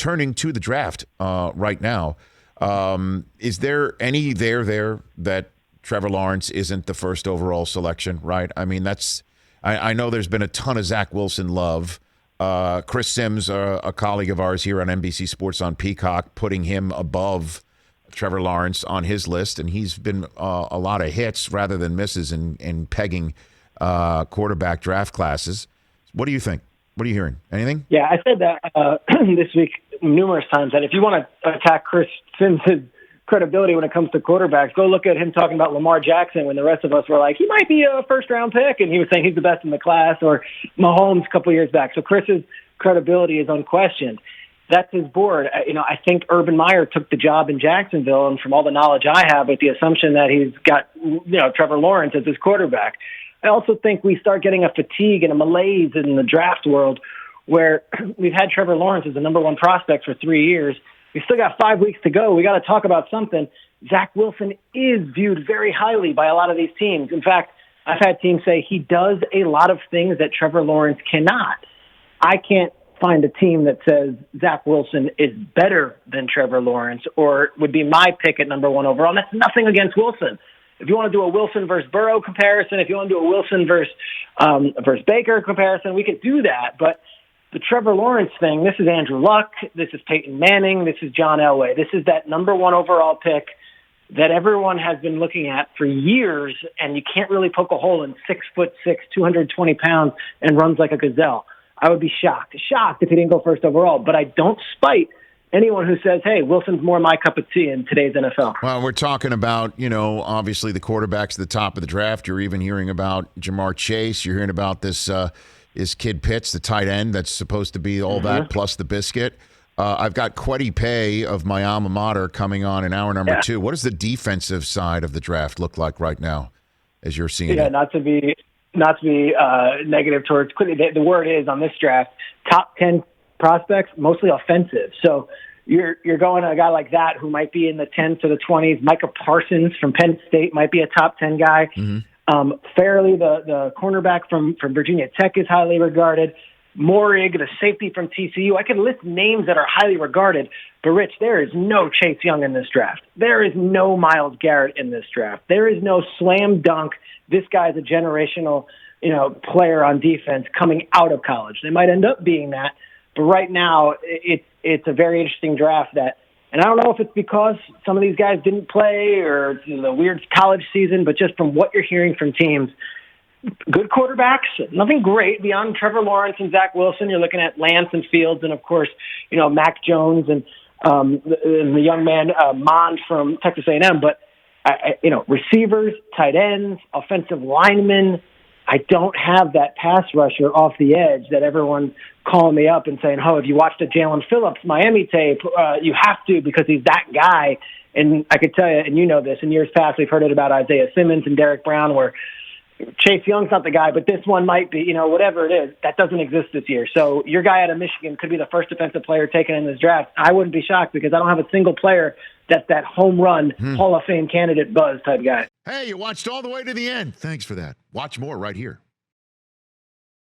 turning to the draft right now. Is there any there that Trevor Lawrence isn't the first overall selection, right? I mean, I know there's been a ton of Zach Wilson love. Chris Sims, a colleague of ours here on NBC Sports on Peacock, putting him above Trevor Lawrence on his list, and he's been a lot of hits rather than misses in pegging quarterback draft classes. What do you think? What are you hearing? Anything? Yeah, I said that this week numerous times, that if you want to attack Chris Sims' credibility when it comes to quarterbacks, go look at him talking about Lamar Jackson when the rest of us were like, he might be a first-round pick, and he was saying he's the best in the class, or Mahomes a couple years back. So Chris's credibility is unquestioned. That's his board. I think Urban Meyer took the job in Jacksonville, and from all the knowledge I have, with the assumption that he's got Trevor Lawrence as his quarterback. I also think we start getting a fatigue and a malaise in the draft world where we've had Trevor Lawrence as the number one prospect for 3 years. We still got 5 weeks to go. We got to talk about something. Zach Wilson is viewed very highly by a lot of these teams. In fact, I've had teams say he does a lot of things that Trevor Lawrence cannot. I can't find a team that says Zach Wilson is better than Trevor Lawrence or would be my pick at number one overall. And that's nothing against Wilson. If you want to do a Wilson versus Burrow comparison, if you want to do a Wilson versus Baker comparison, we could do that. But the Trevor Lawrence thing, this is Andrew Luck, this is Peyton Manning, this is John Elway. This is that number one overall pick that everyone has been looking at for years, and you can't really poke a hole in 6'6", 220 pounds, and runs like a gazelle. I would be shocked if he didn't go first overall. But I don't spite anyone who says, hey, Wilson's more my cup of tea in today's NFL. Well, we're talking about, obviously the quarterbacks at the top of the draft. You're even hearing about Jamar Chase. You're hearing about this kid Pitts, the tight end that's supposed to be all that plus the biscuit. I've got Kwity Paye of my alma mater coming on in hour number 2. What does the defensive side of the draft look like right now as you're seeing it? Not to be negative towards Kwity. The word is on this draft, top 10 prospects, mostly offensive. So you're going to a guy like that who might be in the 10s to the 20s. Micah Parsons from Penn State might be a top 10 guy. Fairley, the cornerback from Virginia Tech, is highly regarded. Morig, the safety from TCU. I could list names that are highly regarded, but Rich, there is no Chase Young in this draft. There is no Myles Garrett in this draft. There is no slam dunk. This guy's a generational, player on defense coming out of college. They might end up being that, but right now it's a very interesting draft and I don't know if it's because some of these guys didn't play or the weird college season, but just from what you're hearing from teams, good quarterbacks, nothing great beyond Trevor Lawrence and Zach Wilson. You're looking at Lance and Fields and, of course, Mac Jones and the young man Mond from Texas A&M. But, receivers, tight ends, offensive linemen, I don't have that pass rusher off the edge that everyone's calling me up and saying, oh, if you watched the Jalen Phillips Miami tape, you have to because he's that guy. And I could tell you, and you know this, in years past we've heard it about Isaiah Simmons and Derek Brown where Chase Young's not the guy, but this one might be, whatever it is. That doesn't exist this year. So your guy out of Michigan could be the first defensive player taken in this draft. I wouldn't be shocked because I don't have a single player that's that home run Hall of Fame candidate buzz type guy. Hey, you watched all the way to the end. Thanks for that. Watch more right here.